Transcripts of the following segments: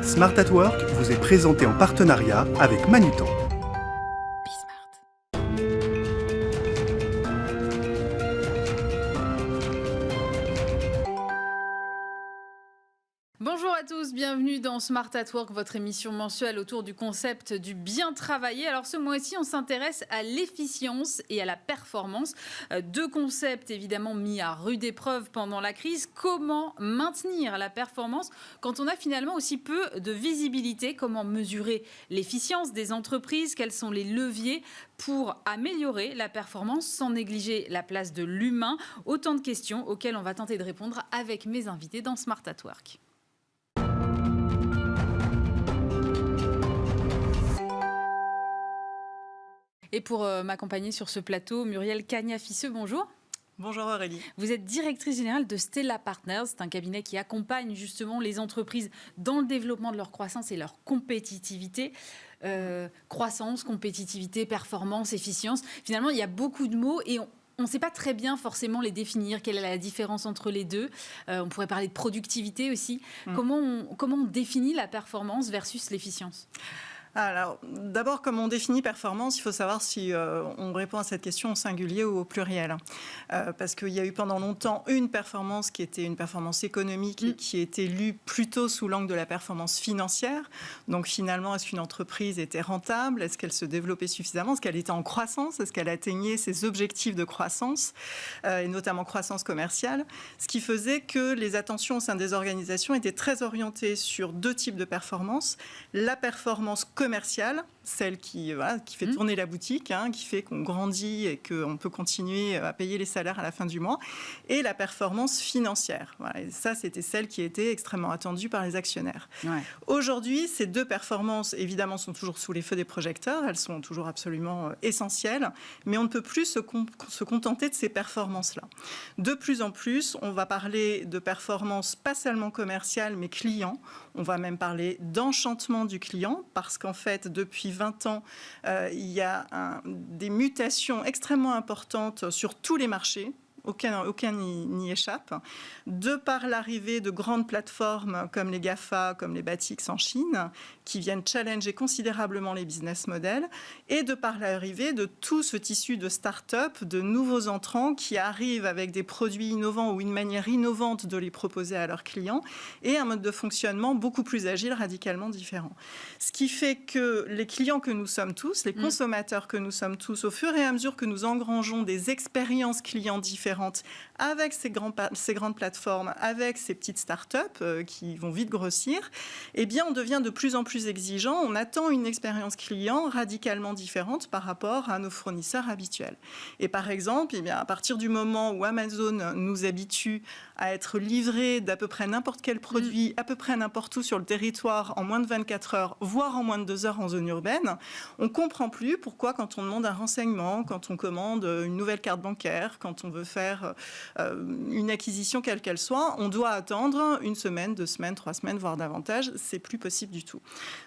Smart at Work vous est présenté en partenariat avec Manutan. Bonjour à tous, bienvenue dans Smart at Work, votre émission mensuelle autour du concept du bien travailler. Alors ce mois-ci, on s'intéresse à l'efficience et à la performance. Deux concepts évidemment mis à rude épreuve pendant la crise. Comment maintenir la performance quand on a finalement aussi peu de visibilité? Comment mesurer l'efficience des entreprises? Quels sont les leviers pour améliorer la performance sans négliger la place de l'humain? Autant de questions auxquelles on va tenter de répondre avec mes invités dans Smart at Work. Et pour m'accompagner sur ce plateau, Muriel Cagna-Fisseux, bonjour. Bonjour Aurélie. Vous êtes directrice générale de Stella Partners. C'est un cabinet qui accompagne justement les entreprises dans le développement de leur croissance et leur compétitivité. Croissance, compétitivité, performance, efficience. Finalement, il y a beaucoup de mots et on ne sait pas très bien forcément les définir. Quelle est la différence entre les deux? On pourrait parler de productivité aussi. Comment on définit la performance versus l'efficience? Alors, d'abord, comme on définit performance, il faut savoir si on répond à cette question au singulier ou au pluriel. Parce qu'il y a eu pendant longtemps une performance qui était une performance économique et qui était lue plutôt sous l'angle de la performance financière. Donc finalement, est-ce qu'une entreprise était rentable? Est-ce qu'elle se développait suffisamment? Est-ce qu'elle était en croissance? Est-ce qu'elle atteignait ses objectifs de croissance, et notamment croissance commerciale? Ce qui faisait que les attentions au sein des organisations étaient très orientées sur deux types de performances. La performance commerciale, celle qui fait tourner la boutique, qui fait qu'on grandit et qu'on peut continuer à payer les salaires à la fin du mois, et la performance financière. Voilà, et ça, c'était celle qui était extrêmement attendue par les actionnaires. Ouais. Aujourd'hui, ces deux performances, évidemment, sont toujours sous les feux des projecteurs, elles sont toujours absolument essentielles, mais on ne peut plus se contenter de ces performances-là. De plus en plus, on va parler de performance pas seulement commerciale, mais client. On va même parler d'enchantement du client, parce qu'en fait, depuis 20 ans, il y a des mutations extrêmement importantes sur tous les marchés. Aucun n'y échappe. De par l'arrivée de grandes plateformes comme les GAFA, comme les Batix en Chine, qui viennent challenger considérablement les business models, et de par l'arrivée de tout ce tissu de start-up, de nouveaux entrants qui arrivent avec des produits innovants ou une manière innovante de les proposer à leurs clients, et un mode de fonctionnement beaucoup plus agile, radicalement différent. Ce qui fait que les clients que nous sommes tous, les consommateurs que nous sommes tous, au fur et à mesure que nous engrangeons des expériences clients différentes, avec ces grandes plateformes, avec ces petites start-up qui vont vite grossir, eh bien, on devient de plus en plus exigeant. On attend une expérience client radicalement différente par rapport à nos fournisseurs habituels. Et par exemple, à partir du moment où Amazon nous habitue à être livré d'à peu près n'importe quel produit, à peu près n'importe où sur le territoire, en moins de 24 heures, voire en moins de 2 heures en zone urbaine, on ne comprend plus pourquoi, quand on demande un renseignement, quand on commande une nouvelle carte bancaire, quand on veut faire une acquisition quelle qu'elle soit, on doit attendre 1 semaine, 2 semaines, 3 semaines, voire davantage. C'est plus possible du tout.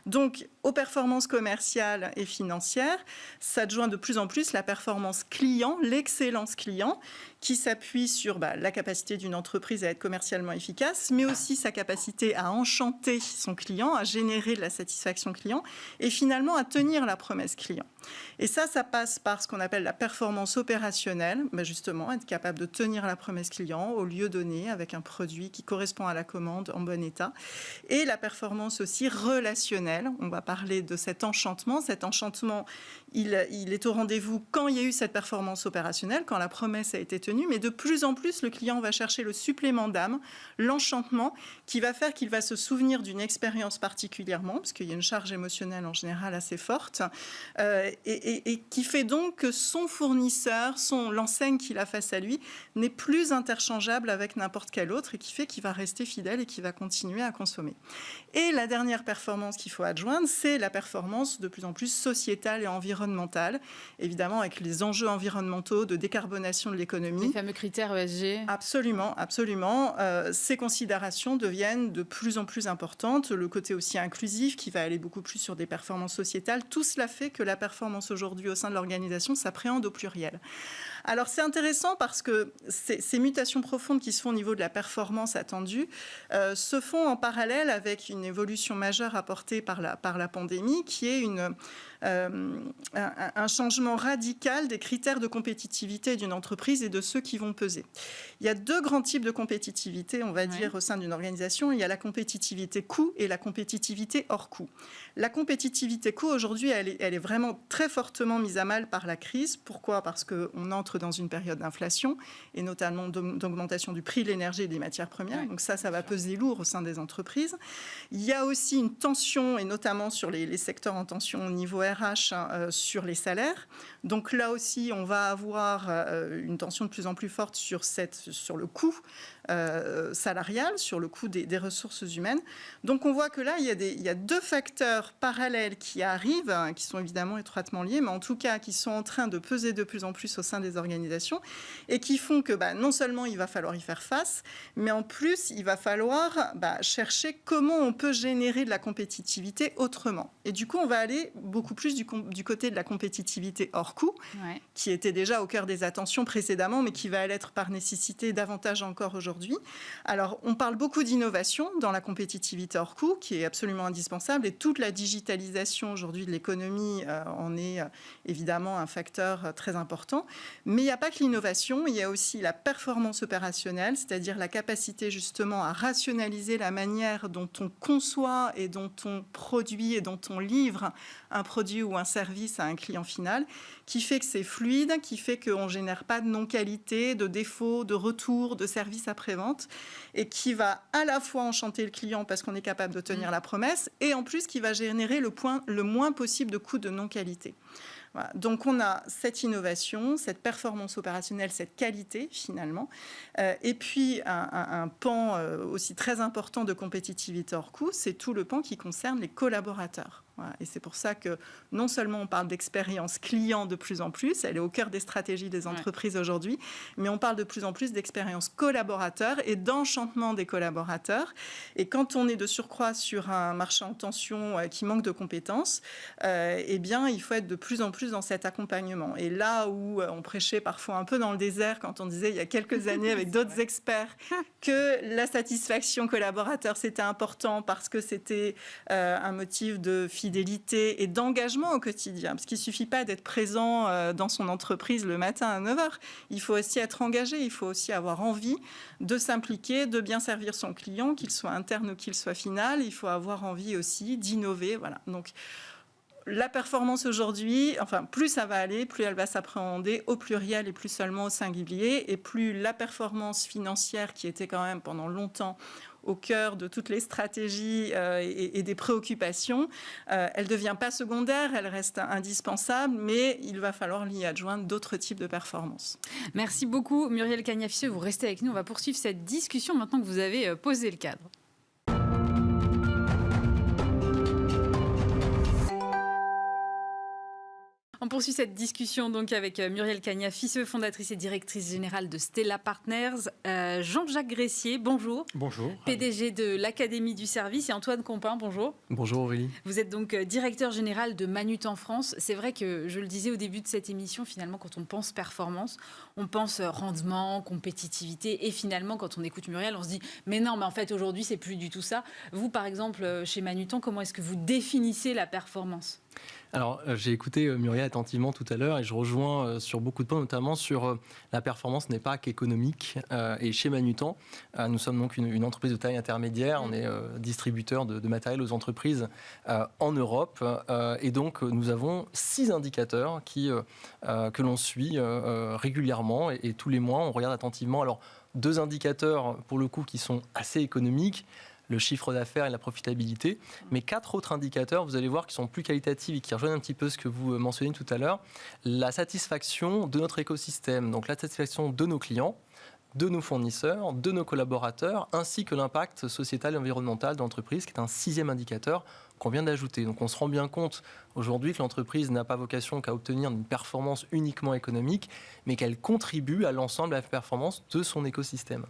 Donc, aux performances commerciales et financières, s'adjoint de plus en plus la performance client, l'excellence client, qui s'appuie sur la capacité d'une entreprise à être commercialement efficace, mais aussi sa capacité à enchanter son client, à générer de la satisfaction client, et finalement à tenir la promesse client. Et ça passe par ce qu'on appelle la performance opérationnelle, justement, être capable de tenir la promesse client au lieu donné, avec un produit qui correspond à la commande en bon état. Et la performance aussi relationnelle, on va parler de cet enchantement. Cet enchantement, il est au rendez-vous quand il y a eu cette performance opérationnelle, quand la promesse a été tenue, mais de plus en plus, le client va chercher le supplément d'âme, l'enchantement, qui va faire qu'il va se souvenir d'une expérience particulièrement, parce qu'il y a une charge émotionnelle en général assez forte, et qui fait donc que son fournisseur, l'enseigne qu'il a face à lui, n'est plus interchangeable avec n'importe quel autre, et qui fait qu'il va rester fidèle et qu'il va continuer à consommer. Et la dernière performance qu'il faut adjoindre, c'est la performance de plus en plus sociétale et environnementale, évidemment avec les enjeux environnementaux de décarbonation de l'économie. Les fameux critères ESG. Absolument, absolument. Ces considérations deviennent de plus en plus importantes. Le côté aussi inclusif qui va aller beaucoup plus sur des performances sociétales. Tout cela fait que la performance aujourd'hui au sein de l'organisation s'appréhende au pluriel. Alors c'est intéressant parce que ces mutations profondes qui se font au niveau de la performance attendue se font en parallèle avec une évolution majeure apportée par la pandémie, qui est un changement radical des critères de compétitivité d'une entreprise et de ceux qui vont peser. Il y a deux grands types de compétitivité, on va dire, au sein d'une organisation. Il y a la compétitivité coût et la compétitivité hors coût. La compétitivité coût, aujourd'hui, elle est vraiment très fortement mise à mal par la crise. Pourquoi ? Parce qu'on entre dans une période d'inflation et notamment d'augmentation du prix de l'énergie et des matières premières. Donc ça va peser lourd au sein des entreprises. Il y a aussi une tension, et notamment sur les secteurs en tension au niveau RH, sur les salaires. Donc là aussi, on va avoir une tension de plus en plus forte sur le coût salarial, sur le coût des ressources humaines. Donc on voit que là, il y a deux facteurs parallèles qui arrivent, qui sont évidemment étroitement liés, mais en tout cas qui sont en train de peser de plus en plus au sein des organisations et qui font que non seulement il va falloir y faire face, mais en plus il va falloir chercher comment on peut générer de la compétitivité autrement. Et du coup, on va aller beaucoup plus du côté de la compétitivité hors coût, qui était déjà au cœur des attentions précédemment, mais qui va l'être par nécessité davantage encore aujourd'hui. Alors, on parle beaucoup d'innovation dans la compétitivité hors coût, qui est absolument indispensable, et toute la digitalisation aujourd'hui de l'économie en est évidemment un facteur très important. Mais il n'y a pas que l'innovation, il y a aussi la performance opérationnelle, c'est-à-dire la capacité justement à rationaliser la manière dont on conçoit et dont on produit et dont on livre un produit ou un service à un client final, qui fait que c'est fluide, qui fait qu'on ne génère pas de non-qualité, de défauts, de retours, de services après-vente, et qui va à la fois enchanter le client parce qu'on est capable de tenir la promesse, et en plus qui va générer le moins possible de coûts de non-qualité. Voilà. Donc on a cette innovation, cette performance opérationnelle, cette qualité finalement, et puis un pan aussi très important de compétitivité hors coût, c'est tout le pan qui concerne les collaborateurs. Voilà. Et c'est pour ça que non seulement on parle d'expérience client de plus en plus, elle est au cœur des stratégies des entreprises aujourd'hui, mais on parle de plus en plus d'expérience collaborateur et d'enchantement des collaborateurs. Et quand on est de surcroît sur un marché en tension qui manque de compétences, eh bien, il faut être de plus en plus dans cet accompagnement. Et là où on prêchait parfois un peu dans le désert, quand on disait il y a quelques années avec d'autres experts que la satisfaction collaborateur, c'était important parce que c'était un motif de fidélité et d'engagement au quotidien. Parce qu'il ne suffit pas d'être présent dans son entreprise le matin à 9h. Il faut aussi être engagé, il faut aussi avoir envie de s'impliquer, de bien servir son client, qu'il soit interne ou qu'il soit final. Il faut avoir envie aussi d'innover. Voilà. Donc, la performance aujourd'hui, enfin, plus ça va aller, plus elle va s'appréhender au pluriel et plus seulement au singulier. Et plus la performance financière, qui était quand même pendant longtemps au cœur de toutes les stratégies et des préoccupations, elle ne devient pas secondaire, elle reste indispensable, mais il va falloir y adjoindre d'autres types de performances. Merci beaucoup Muriel Cagna-Fisseux, vous restez avec nous, on va poursuivre cette discussion maintenant que vous avez posé le cadre. On poursuit cette discussion donc avec Muriel Cagna-Fisseux, fondatrice et directrice générale de Stella Partners. Jean-Jacques Gressier, bonjour. Bonjour. PDG de l'Académie du Service, et Antoine Compin, bonjour. Bonjour Aurélie. Vous êtes donc directeur général de Manutan France. C'est vrai que, je le disais au début de cette émission, finalement, quand on pense performance, on pense rendement, compétitivité, et finalement, quand on écoute Muriel, on se dit « mais non, mais en fait, aujourd'hui, c'est plus du tout ça ». Vous, par exemple, chez Manutan, comment est-ce que vous définissez la performance ? Alors, j'ai écouté Muriel attentivement tout à l'heure et je rejoins sur beaucoup de points, notamment sur la performance n'est pas qu'économique. Et chez Manutan, nous sommes donc une entreprise de taille intermédiaire. On est distributeur de matériel aux entreprises en Europe. Et donc, nous avons 6 indicateurs que l'on suit régulièrement. Et tous les mois, on regarde attentivement. Alors, 2 indicateurs, pour le coup, qui sont assez économiques. Le chiffre d'affaires et la profitabilité, mais 4 autres indicateurs, vous allez voir, qui sont plus qualitatifs et qui rejoignent un petit peu ce que vous mentionniez tout à l'heure. La satisfaction de notre écosystème, donc la satisfaction de nos clients, de nos fournisseurs, de nos collaborateurs, ainsi que l'impact sociétal et environnemental de l'entreprise, qui est un 6e indicateur qu'on vient d'ajouter. Donc on se rend bien compte aujourd'hui que l'entreprise n'a pas vocation qu'à obtenir une performance uniquement économique, mais qu'elle contribue à l'ensemble de la performance de son écosystème.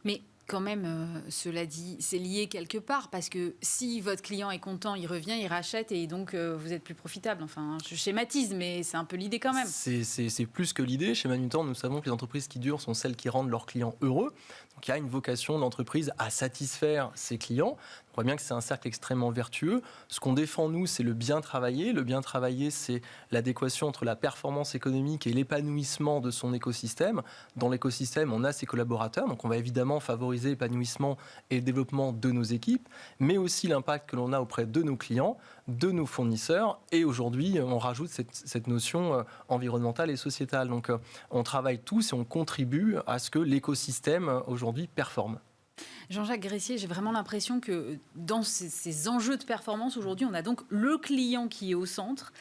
Mais quand même, cela dit, c'est lié quelque part, parce que si votre client est content, il revient, il rachète, et donc vous êtes plus profitable. Enfin, je schématise, mais c'est un peu l'idée quand même. C'est plus que l'idée. Chez Manutan, nous savons que les entreprises qui durent sont celles qui rendent leurs clients heureux. Donc il y a une vocation d'entreprise à satisfaire ses clients. On voit bien que c'est un cercle extrêmement vertueux. Ce qu'on défend, nous, c'est le bien travailler. Le bien travailler, c'est l'adéquation entre la performance économique et l'épanouissement de son écosystème. Dans l'écosystème, on a ses collaborateurs. Donc on va évidemment favoriser l'épanouissement et le développement de nos équipes, mais aussi l'impact que l'on a auprès de nos clients, de nos fournisseurs. Et aujourd'hui, on rajoute cette notion environnementale et sociétale. Donc on travaille tous et on contribue à ce que l'écosystème aujourd'hui performe. Jean-Jacques Gressier, j'ai vraiment l'impression que dans ces enjeux de performance, aujourd'hui, on a donc le client qui est au centre.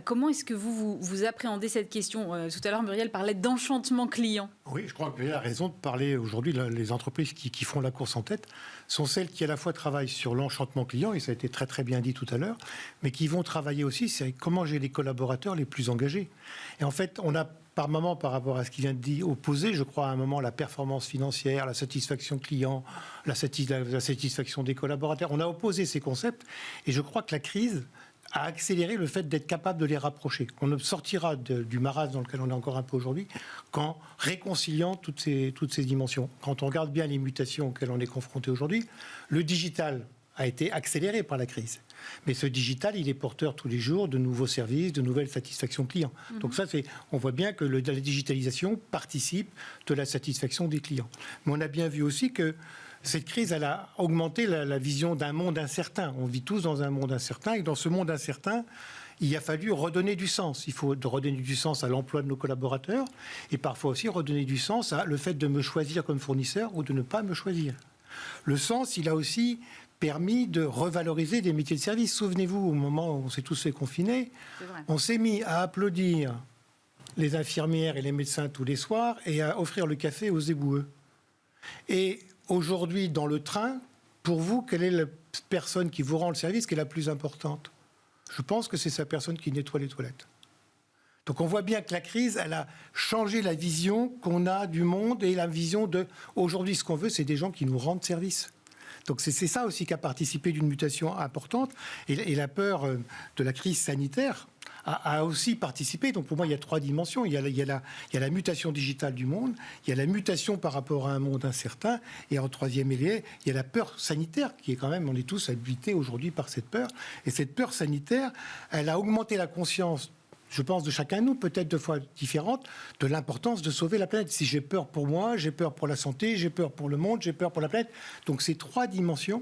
Comment est-ce que vous appréhendez cette question ? Tout à l'heure, Muriel parlait d'enchantement client. Oui, je crois que Muriel a raison de parler aujourd'hui. Les entreprises qui font la course en tête sont celles qui à la fois travaillent sur l'enchantement client, et ça a été très très bien dit tout à l'heure, mais qui vont travailler aussi sur comment j'ai les collaborateurs les plus engagés. Et en fait, on a par moment, par rapport à ce qui vient de dire, opposé, je crois, à un moment, la performance financière, la satisfaction client, la satisfaction des collaborateurs. On a opposé ces concepts, et je crois que la crise a accéléré le fait d'être capable de les rapprocher. On ne sortira du marasme dans lequel on est encore un peu aujourd'hui qu'en réconciliant toutes ces dimensions. Quand on regarde bien les mutations auxquelles on est confronté aujourd'hui, le digital a été accéléré par la crise. Mais ce digital, il est porteur tous les jours de nouveaux services, de nouvelles satisfactions clients. Donc ça, on voit bien que la digitalisation participe de la satisfaction des clients. Mais on a bien vu aussi que cette crise, elle a augmenté la vision d'un monde incertain. On vit tous dans un monde incertain, et dans ce monde incertain, il a fallu redonner du sens. Il faut redonner du sens à l'emploi de nos collaborateurs, et parfois aussi redonner du sens à le fait de me choisir comme fournisseur ou de ne pas me choisir. Le sens, il a aussi permis de revaloriser des métiers de service. Souvenez-vous, au moment où on s'est tous fait confiner, on s'est mis à applaudir les infirmières et les médecins tous les soirs et à offrir le café aux éboueux. Et aujourd'hui, dans le train, pour vous, quelle est la personne qui vous rend le service qui est la plus importante ? Je pense que c'est sa personne qui nettoie les toilettes. Donc on voit bien que la crise, elle a changé la vision qu'on a du monde, et la vision de... Aujourd'hui, ce qu'on veut, c'est des gens qui nous rendent service. Donc c'est ça aussi qui a participé d'une mutation importante. Et la peur de la crise sanitaire a aussi participé. Donc pour moi, il y a trois dimensions. Il y a la mutation digitale du monde, il y a la mutation par rapport à un monde incertain, et en troisième lieu, il y a la peur sanitaire, qui est quand même, on est tous habités aujourd'hui par cette peur. Et cette peur sanitaire, elle a augmenté la conscience, je pense, de chacun de nous, peut-être de fois différentes, de l'importance de sauver la planète. Si j'ai peur pour moi, j'ai peur pour la santé, j'ai peur pour le monde, j'ai peur pour la planète. Donc ces trois dimensions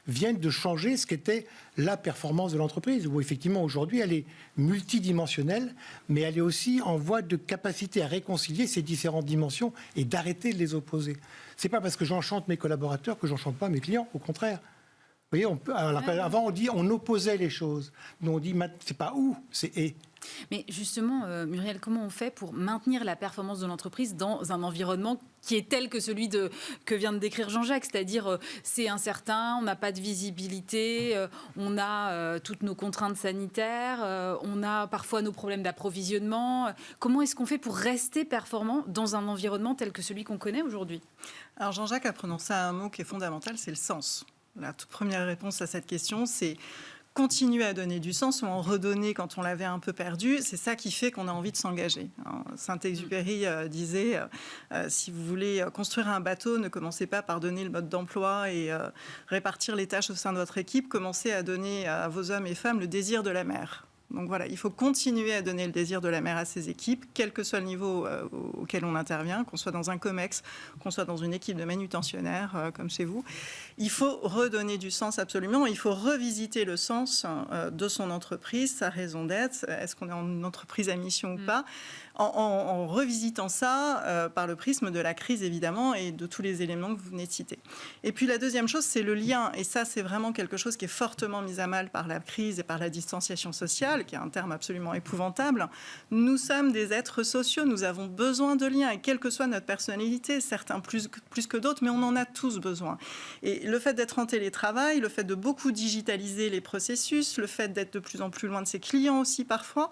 viennent de changer ce qu'était la performance de l'entreprise, où effectivement aujourd'hui elle est multidimensionnelle, mais elle est aussi en voie de capacité à réconcilier ces différentes dimensions et d'arrêter de les opposer. C'est pas parce que j'enchante mes collaborateurs que j'enchante pas mes clients, au contraire. Vous voyez, avant on opposait les choses. Nous on dit c'est pas ou, c'est et. Mais justement, Muriel, comment on fait pour maintenir la performance de l'entreprise dans un environnement qui est tel que celui que vient de décrire Jean-Jacques, c'est-à-dire c'est incertain, on n'a pas de visibilité, on a toutes nos contraintes sanitaires, on a parfois nos problèmes d'approvisionnement. Comment est-ce qu'on fait pour rester performant dans un environnement tel que celui qu'on connaît aujourd'hui ? Alors Jean-Jacques a prononcé un mot qui est fondamental, c'est le sens. La toute première réponse à cette question, c'est continuer à donner du sens ou en redonner quand on l'avait un peu perdu. C'est ça qui fait qu'on a envie de s'engager. Saint-Exupéry disait si vous voulez construire un bateau, ne commencez pas par donner le mode d'emploi et répartir les tâches au sein de votre équipe, commencez à donner à vos hommes et femmes le désir de la mer. Donc voilà, il faut continuer à donner le désir de la mer à ses équipes, quel que soit le niveau auquel on intervient, qu'on soit dans un COMEX, qu'on soit dans une équipe de manutentionnaires comme chez vous. Il faut redonner du sens absolument, il faut revisiter le sens de son entreprise, sa raison d'être, est-ce qu'on est en entreprise à mission ou pas, en revisitant ça par le prisme de la crise évidemment et de tous les éléments que vous venez de citer. Et puis la deuxième chose, c'est le lien, et ça c'est vraiment quelque chose qui est fortement mis à mal par la crise et par la distanciation sociale, qui est un terme absolument épouvantable. Nous sommes des êtres sociaux, nous avons besoin de liens, et quelle que soit notre personnalité, certains plus que d'autres, mais on en a tous besoin. Et le fait d'être en télétravail, le fait de beaucoup digitaliser les processus, le fait d'être de plus en plus loin de ses clients aussi parfois,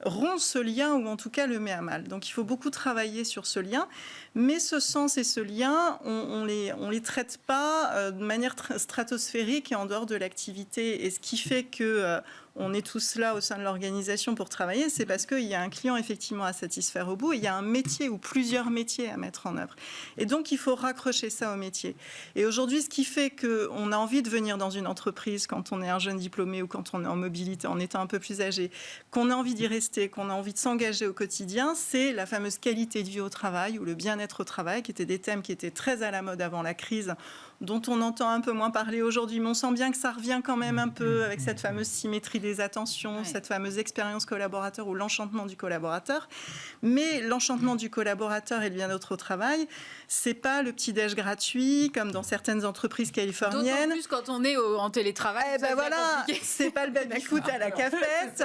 rompt ce lien, ou en tout cas le met met à mal. Donc il faut beaucoup travailler sur ce lien, mais ce sens et ce lien, on les traite pas de manière stratosphérique et en dehors de l'activité. Et ce qui fait que on est tous là au sein de l'organisation pour travailler, c'est parce qu'il y a un client effectivement à satisfaire au bout, et il y a un métier ou plusieurs métiers à mettre en œuvre. Et donc il faut raccrocher ça au métier. Et aujourd'hui, ce qui fait qu'on a envie de venir dans une entreprise quand on est un jeune diplômé ou quand on est en mobilité, en étant un peu plus âgé, qu'on a envie d'y rester, qu'on a envie de s'engager au quotidien, c'est la fameuse qualité de vie au travail ou le bien-être au travail, qui étaient des thèmes qui étaient très à la mode avant la crise, dont on entend un peu moins parler aujourd'hui, mais on sent bien que ça revient quand même un peu avec cette fameuse symétrie des attentions, cette fameuse expérience collaborateur ou l'enchantement du collaborateur. Mais l'enchantement du collaborateur et le bien-être au travail, c'est pas le petit-déj gratuit comme dans certaines entreprises californiennes. D'autant plus quand on est en télétravail. C'est pas le baby-foot à la cafette.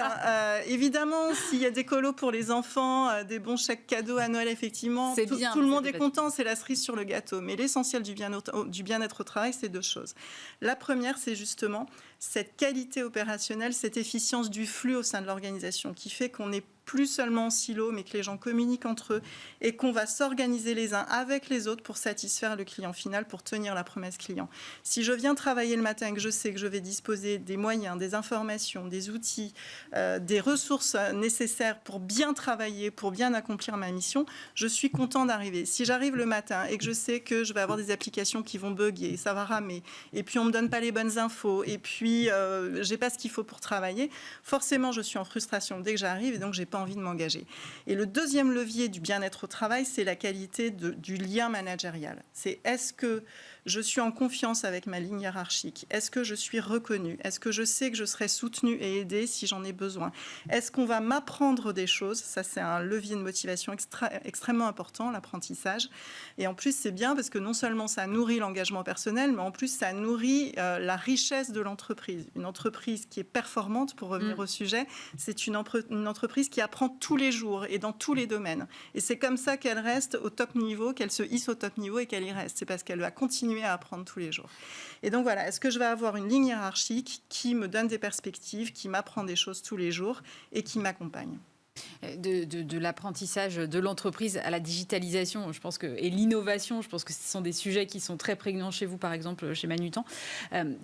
Évidemment, s'il y a des colos pour les enfants, des bons chèques cadeaux à Noël, effectivement, tout le monde est content, c'est la cerise sur le gâteau. Mais l'essentiel du bien-être au travail, c'est deux choses. La première, c'est justement cette qualité opérationnelle, cette efficience du flux au sein de l'organisation qui fait qu'on n'est plus seulement en silo, mais que les gens communiquent entre eux et qu'on va s'organiser les uns avec les autres pour satisfaire le client final, pour tenir la promesse client. Si je viens travailler le matin et que je sais que je vais disposer des moyens, des informations, des outils, des ressources nécessaires pour bien travailler, pour bien accomplir ma mission, je suis content d'arriver. Si j'arrive le matin et que je sais que je vais avoir des applications qui vont bugger, ça va ramer, et puis on ne me donne pas les bonnes infos, et puis j'ai pas ce qu'il faut pour travailler, forcément je suis en frustration dès que j'arrive et donc j'ai pas envie de m'engager. Et le deuxième levier du bien-être au travail, c'est la qualité du lien managérial. C'est est-ce que je suis en confiance avec ma ligne hiérarchique? Est-ce que je suis reconnue? Est-ce que je sais que je serai soutenue et aidée si j'en ai besoin? Est-ce qu'on va m'apprendre des choses? Ça, c'est un levier de motivation extrêmement important, l'apprentissage. Et en plus, c'est bien parce que non seulement ça nourrit l'engagement personnel, mais en plus, ça nourrit la richesse de l'entreprise. Une entreprise qui est performante, pour revenir au sujet, c'est une entreprise qui apprend tous les jours et dans tous les domaines. Et c'est comme ça qu'elle reste au top niveau, qu'elle se hisse au top niveau et qu'elle y reste. C'est parce qu'elle va continuer à apprendre tous les jours. Et donc voilà, est-ce que je vais avoir une ligne hiérarchique qui me donne des perspectives, qui m'apprend des choses tous les jours et qui m'accompagne? De l'apprentissage de l'entreprise à la digitalisation, je pense et l'innovation, je pense que ce sont des sujets qui sont très prégnants chez vous, par exemple chez Manutan.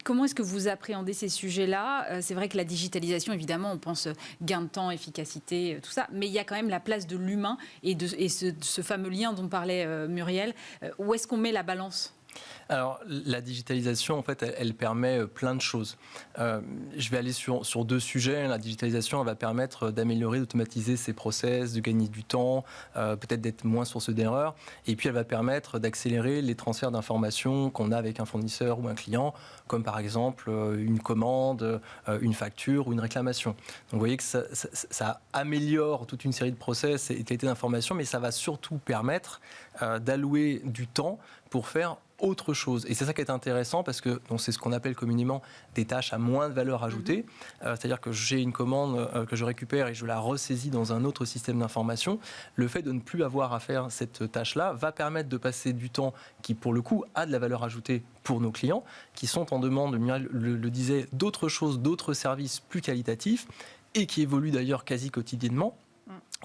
Comment est-ce que vous appréhendez ces sujets-là? C'est vrai que la digitalisation, évidemment, on pense gain de temps, efficacité, tout ça, mais il y a quand même la place de l'humain et ce fameux lien dont parlait Muriel. Où est-ce qu'on met la balance? Alors, la digitalisation, en fait, elle permet plein de choses. Je vais aller sur deux sujets. La digitalisation, elle va permettre d'améliorer, d'automatiser ses process, de gagner du temps, peut-être d'être moins source d'erreurs. Et puis, elle va permettre d'accélérer les transferts d'informations qu'on a avec un fournisseur ou un client, comme par exemple une commande, une facture ou une réclamation. Donc, vous voyez que ça améliore toute une série de process et de qualité d'information, mais ça va surtout permettre d'allouer du temps pour faire autre chose. Et c'est ça qui est intéressant parce que c'est ce qu'on appelle communément des tâches à moins de valeur ajoutée. C'est-à-dire que j'ai une commande que je récupère et je la ressaisis dans un autre système d'information. Le fait de ne plus avoir à faire cette tâche-là va permettre de passer du temps qui, pour le coup, a de la valeur ajoutée pour nos clients, qui sont en demande, Muriel le disait, d'autres choses, d'autres services plus qualitatifs et qui évoluent d'ailleurs quasi quotidiennement,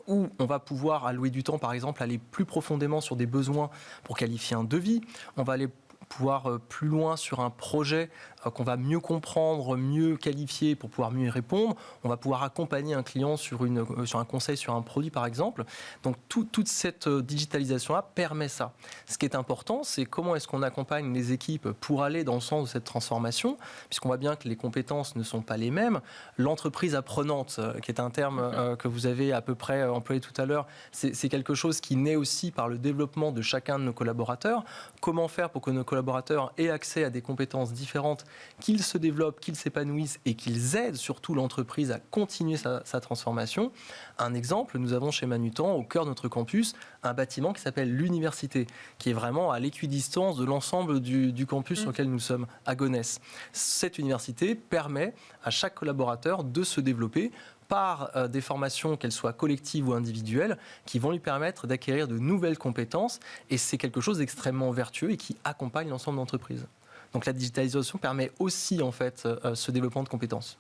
où on va pouvoir allouer du temps, par exemple, aller plus profondément sur des besoins pour qualifier un devis. On va aller pouvoir plus loin sur un projet qu'on va mieux comprendre, mieux qualifier pour pouvoir mieux y répondre. On va pouvoir accompagner un client sur un conseil sur un produit, par exemple. Donc, toute cette digitalisation-là permet ça. Ce qui est important, c'est comment est-ce qu'on accompagne les équipes pour aller dans le sens de cette transformation, puisqu'on voit bien que les compétences ne sont pas les mêmes. L'entreprise apprenante, qui est un terme que vous avez à peu près employé tout à l'heure, c'est quelque chose qui naît aussi par le développement de chacun de nos collaborateurs. Comment faire pour que nos collaborateurs aient accès à des compétences différentes, qu'ils se développent, qu'ils s'épanouissent et qu'ils aident surtout l'entreprise à continuer sa transformation. Un exemple, nous avons chez Manutan, au cœur de notre campus, un bâtiment qui s'appelle l'Université, qui est vraiment à l'équidistance de l'ensemble du campus sur lequel nous sommes, à Gonesse. Cette université permet à chaque collaborateur de se développer par des formations, qu'elles soient collectives ou individuelles, qui vont lui permettre d'acquérir de nouvelles compétences. Et c'est quelque chose d'extrêmement vertueux et qui accompagne l'ensemble de l'entreprise. Donc la digitalisation permet aussi en fait ce développement de compétences.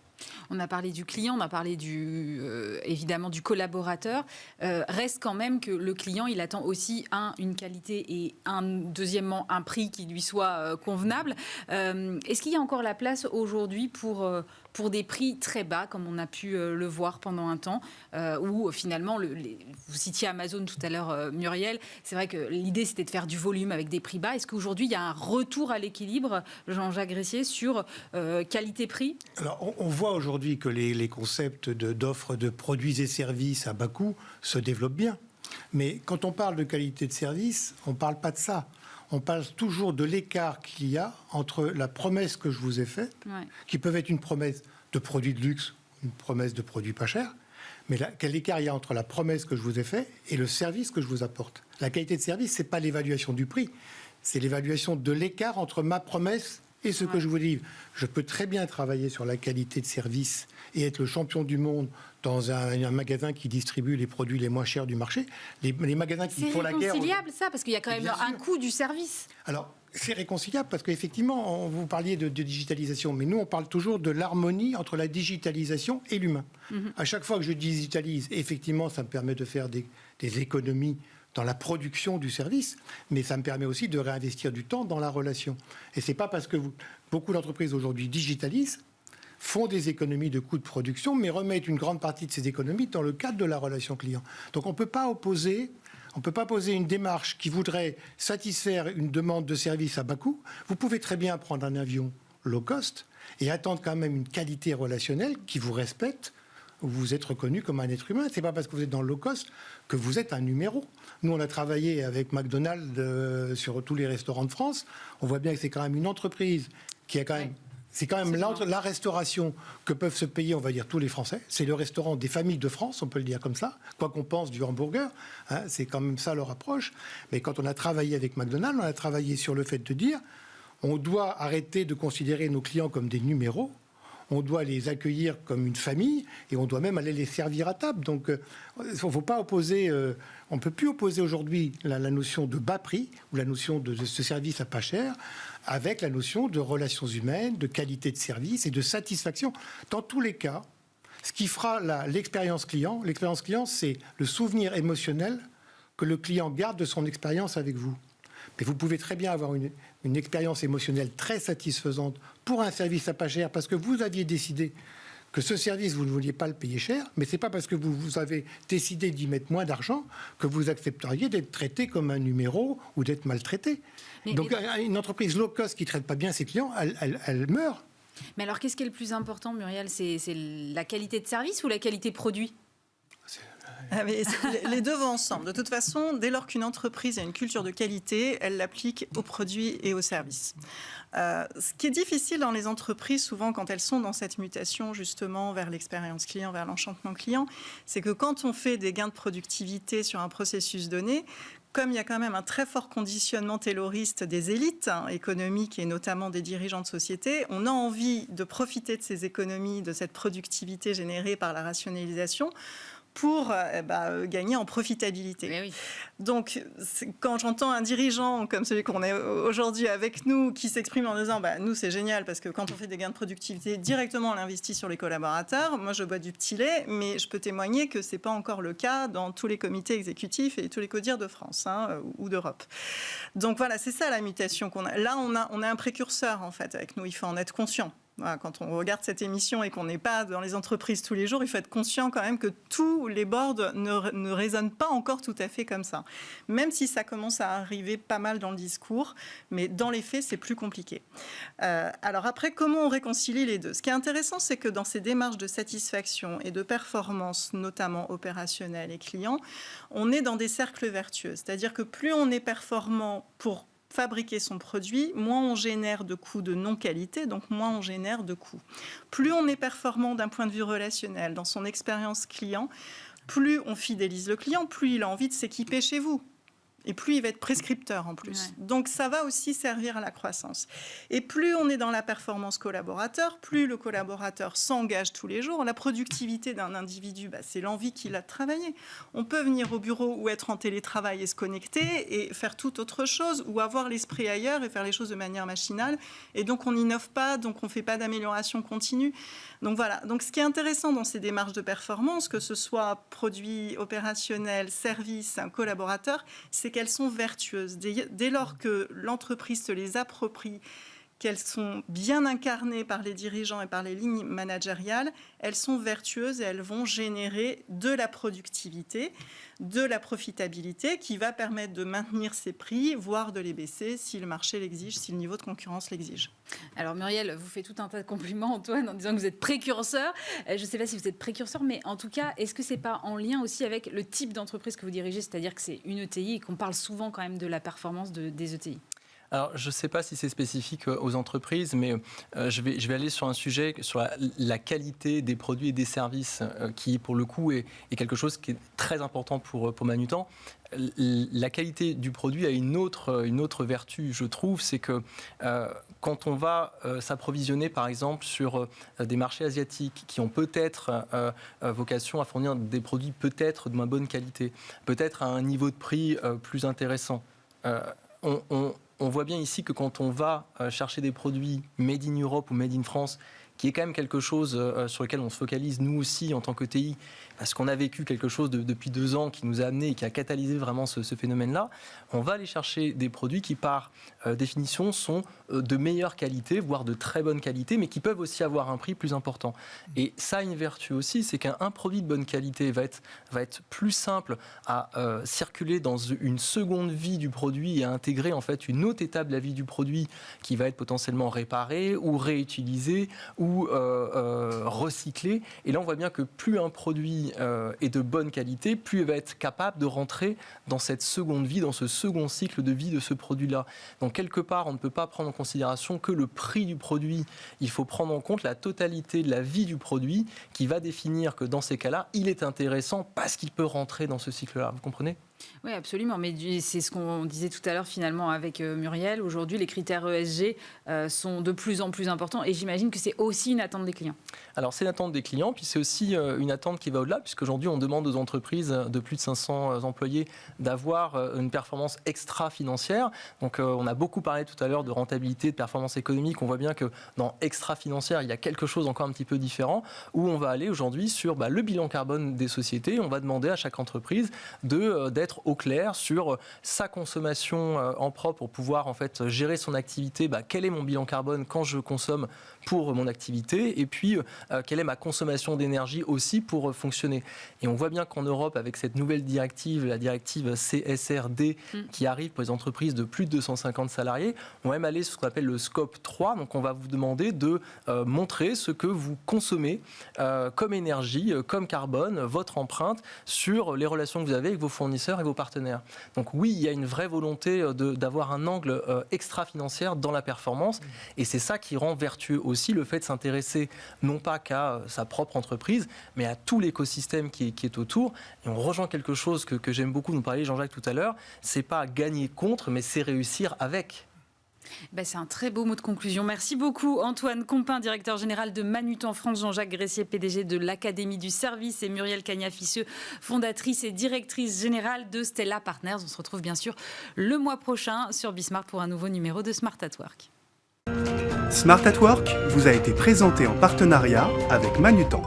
On a parlé du client, on a parlé évidemment du collaborateur. Reste quand même que le client, il attend aussi une qualité et deuxièmement un prix qui lui soit convenable. Est-ce qu'il y a encore la place aujourd'hui pour des prix très bas, comme on a pu le voir pendant un temps, où finalement, vous citiez Amazon tout à l'heure, Muriel, c'est vrai que l'idée c'était de faire du volume avec des prix bas. Est-ce qu'aujourd'hui il y a un retour à l'équilibre, Jean-Jacques Gressier, sur qualité-prix ? Alors, on voit aujourd'hui que les concepts d'offres de produits et services à bas coût se développent bien. Mais quand on parle de qualité de service, on ne parle pas de ça. On parle toujours de l'écart qu'il y a entre la promesse que je vous ai faite, qui peut être une promesse de produits de luxe, une promesse de produits pas chers, mais quel écart il y a entre la promesse que je vous ai faite et le service que je vous apporte. La qualité de service, ce n'est pas l'évaluation du prix, c'est l'évaluation de l'écart entre ma promesse et ce que je vous dis. Je peux très bien travailler sur la qualité de service et être le champion du monde dans un magasin qui distribue les produits les moins chers du marché. Les magasins qui font la guerre... C'est réconciliable ça, parce qu'il y a quand même un coût du service. Alors, c'est réconciliable parce qu'effectivement, vous parliez de digitalisation, mais nous, on parle toujours de l'harmonie entre la digitalisation et l'humain. À chaque fois que je digitalise, effectivement, ça me permet de faire des économies dans la production du service, mais ça me permet aussi de réinvestir du temps dans la relation. Et c'est pas parce que beaucoup d'entreprises aujourd'hui digitalisent, font des économies de coûts de production, mais remettent une grande partie de ces économies dans le cadre de la relation client. Donc on ne peut pas poser une démarche qui voudrait satisfaire une demande de service à bas coût. Vous pouvez très bien prendre un avion low cost et attendre quand même une qualité relationnelle qui vous respecte, où vous êtes reconnu comme un être humain. Ce n'est pas parce que vous êtes dans le low cost que vous êtes un numéro. Nous, on a travaillé avec McDonald's sur tous les restaurants de France. On voit bien que c'est quand même une entreprise qui a quand même... C'est quand même la restauration que peuvent se payer, on va dire, tous les Français. C'est le restaurant des familles de France, on peut le dire comme ça. Quoi qu'on pense du hamburger, c'est quand même ça leur approche. Mais quand on a travaillé avec McDonald's, on a travaillé sur le fait de dire on doit arrêter de considérer nos clients comme des numéros. On doit les accueillir comme une famille et on doit même aller les servir à table. Donc, faut pas opposer. On ne peut plus opposer aujourd'hui la notion de bas prix ou la notion de ce service à pas cher avec la notion de relations humaines, de qualité de service et de satisfaction. Dans tous les cas, ce qui fera l'expérience client, c'est le souvenir émotionnel que le client garde de son expérience avec vous. Mais vous pouvez très bien avoir une expérience émotionnelle très satisfaisante pour un service à pas cher parce que vous aviez décidé que ce service, vous ne vouliez pas le payer cher, mais ce n'est pas parce que vous avez décidé d'y mettre moins d'argent que vous accepteriez d'être traité comme un numéro ou d'être maltraité. Donc une entreprise low cost qui ne traite pas bien ses clients, elle meurt. Mais alors qu'est-ce qui est le plus important, Muriel ? C'est la qualité de service ou la qualité produit ? Mais les deux vont ensemble. De toute façon, dès lors qu'une entreprise a une culture de qualité, elle l'applique aux produits et aux services. Ce qui est difficile dans les entreprises, souvent quand elles sont dans cette mutation justement vers l'expérience client, vers l'enchantement client, c'est que quand on fait des gains de productivité sur un processus donné, comme il y a quand même un très fort conditionnement tayloriste des élites économiques et notamment des dirigeants de société, on a envie de profiter de ces économies, de cette productivité générée par la rationalisation pour gagner en profitabilité. Mais oui. Donc, quand j'entends un dirigeant comme celui qu'on est aujourd'hui avec nous, qui s'exprime en disant nous c'est génial parce que quand on fait des gains de productivité, directement on l'investit sur les collaborateurs. Moi je bois du petit lait, mais je peux témoigner que c'est pas encore le cas dans tous les comités exécutifs et tous les codires de France ou d'Europe. Donc voilà, c'est ça la mutation qu'on a. Là on a un précurseur en fait avec nous, il faut en être conscient. Voilà, quand on regarde cette émission et qu'on n'est pas dans les entreprises tous les jours, il faut être conscient quand même que tous les boards ne résonnent pas encore tout à fait comme ça. Même si ça commence à arriver pas mal dans le discours, mais dans les faits, c'est plus compliqué. Alors après, comment on réconcilie les deux ? Ce qui est intéressant, c'est que dans ces démarches de satisfaction et de performance, notamment opérationnelle et client, on est dans des cercles vertueux. C'est-à-dire que plus on est performant pour fabriquer son produit, moins on génère de coûts de non-qualité, donc moins on génère de coûts. Plus on est performant d'un point de vue relationnel, dans son expérience client, plus on fidélise le client, plus il a envie de s'équiper chez vous. Et plus il va être prescripteur en plus. Ouais. Donc ça va aussi servir à la croissance. Et plus on est dans la performance collaborateur, plus le collaborateur s'engage tous les jours. La productivité d'un individu, c'est l'envie qu'il a de travailler. On peut venir au bureau ou être en télétravail et se connecter et faire toute autre chose, ou avoir l'esprit ailleurs et faire les choses de manière machinale. Et donc on n'innove pas, donc on ne fait pas d'amélioration continue. Donc voilà. Donc ce qui est intéressant dans ces démarches de performance, que ce soit produit opérationnel, service, un collaborateur, c'est qu'elles sont vertueuses. Dès lors que l'entreprise se les approprie, qu'elles sont bien incarnées par les dirigeants et par les lignes managériales, elles sont vertueuses et elles vont générer de la productivité, de la profitabilité qui va permettre de maintenir ses prix, voire de les baisser si le marché l'exige, si le niveau de concurrence l'exige. Alors Muriel, vous faites tout un tas de compliments, Antoine, en disant que vous êtes précurseur. Je ne sais pas si vous êtes précurseur, mais en tout cas, est-ce que ce n'est pas en lien aussi avec le type d'entreprise que vous dirigez, c'est-à-dire que c'est une ETI et qu'on parle souvent quand même de la performance des ETI? Alors, je ne sais pas si c'est spécifique aux entreprises, mais je vais aller sur un sujet, sur la qualité des produits et des services, qui, pour le coup, est quelque chose qui est très important pour Manutan. La qualité du produit a une autre vertu, je trouve, c'est que quand on va s'approvisionner, par exemple, sur des marchés asiatiques qui ont peut-être vocation à fournir des produits peut-être de moins bonne qualité, peut-être à un niveau de prix plus intéressant, on voit bien ici que quand on va chercher des produits made in Europe ou made in France, qui est quand même quelque chose sur lequel on se focalise nous aussi en tant que TI, parce qu'on a vécu quelque chose depuis 2 ans qui nous a amené et qui a catalysé vraiment ce phénomène-là, on va aller chercher des produits qui, par définition, sont de meilleure qualité, voire de très bonne qualité, mais qui peuvent aussi avoir un prix plus important. Et ça a une vertu aussi, c'est qu'un produit de bonne qualité va être plus simple à circuler dans une seconde vie du produit et à intégrer en fait une autre étape de la vie du produit qui va être potentiellement réparé ou réutilisé ou recyclé. Et là, on voit bien que plus un produit est de bonne qualité, plus il va être capable de rentrer dans cette seconde vie, dans ce second cycle de vie de ce produit-là. Donc, quelque part, on ne peut pas prendre en considération que le prix du produit. Il faut prendre en compte la totalité de la vie du produit qui va définir que dans ces cas-là, il est intéressant parce qu'il peut rentrer dans ce cycle-là. Vous comprenez ? Oui, absolument. Mais c'est ce qu'on disait tout à l'heure finalement avec Muriel. Aujourd'hui, les critères ESG sont de plus en plus importants et j'imagine que c'est aussi une attente des clients. Alors, c'est l'attente des clients, puis c'est aussi une attente qui va au-delà, puisqu'aujourd'hui, on demande aux entreprises de plus de 500 employés d'avoir une performance extra-financière. Donc, on a beaucoup parlé tout à l'heure de rentabilité, de performance économique. On voit bien que dans extra-financière, il y a quelque chose encore un petit peu différent, où on va aller aujourd'hui sur le bilan carbone des sociétés. On va demander à chaque entreprise d'être au clair sur sa consommation en propre pour pouvoir en fait gérer son activité. Quel est mon bilan carbone quand je consomme pour mon activité et puis quelle est ma consommation d'énergie aussi pour fonctionner. Et on voit bien qu'en Europe, avec cette nouvelle directive, la directive CSRD qui arrive pour les entreprises de plus de 250 salariés, on va même aller sur ce qu'on appelle le scope 3. Donc on va vous demander de montrer ce que vous consommez comme énergie, comme carbone, votre empreinte sur les relations que vous avez avec vos fournisseurs et vos partenaires. Donc oui, il y a une vraie volonté d'avoir un angle extra-financière dans la performance et c'est ça qui rend vertueux aussi le fait de s'intéresser non pas qu'à sa propre entreprise, mais à tout l'écosystème qui est autour. Et on rejoint quelque chose que j'aime beaucoup, nous parlait Jean-Jacques tout à l'heure, c'est pas gagner contre, mais c'est réussir avec. C'est un très beau mot de conclusion. Merci beaucoup Antoine Compin, directeur général de Manutan France, Jean-Jacques Gressier, PDG de l'Académie du Service et Muriel Cagna-Fisseux, fondatrice et directrice générale de Stella Partners. On se retrouve bien sûr le mois prochain sur Bismart pour un nouveau numéro de Smart at Work. Smart at Work vous a été présenté en partenariat avec Manutan.